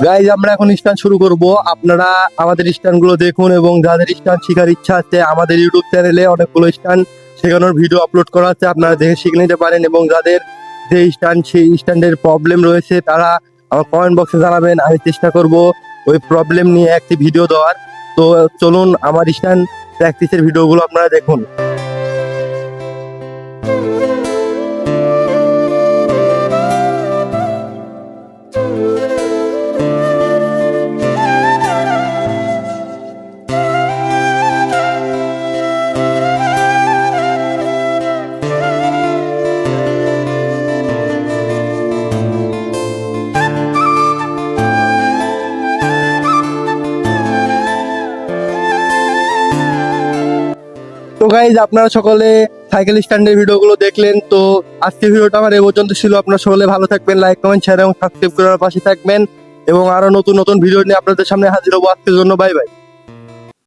Guys আমরা এখন stunt শুরু করব। আপনারা আমাদের স্টান্ট গুলো দেখুন এবং যাদের স্টান্ট শেখার ইচ্ছা আছে আমাদের ইউটিউব চ্যানেলে অনেকগুলো স্টান্ট শেখানোর ভিডিও আপলোড করা আছে, আপনারা দেখে শিখে নিতে পারেন। এবং যাদের যে স্টান্ট সেই স্ট্যান্ডের প্রবলেম রয়েছে তারা আমার কমেন্ট বক্সে জানাবেন, আমি চেষ্টা করব ওই প্রবলেম নিয়ে একটি ভিডিও দেওয়ার। তো চলুন আমার স্টান্ট প্র্যাকটিসের ভিডিওগুলো আপনারা দেখুন। তো গাইজ আপনারা সকলে সাইকেল স্ট্যান্ডের ভিডিওগুলো দেখলেন। তো আজকের ভিডিওটা আমার এই পর্যন্ত ছিল। আপনারা সকলে ভালো থাকবেন, লাইক কমেন্ট শেয়ার এবং সাবস্ক্রাইব করার পাশে থাকবেন এবং আরো নতুন নতুন ভিডিও নিয়ে আপনাদের সামনে হাজির হবো। আজকের জন্য বাই বাই।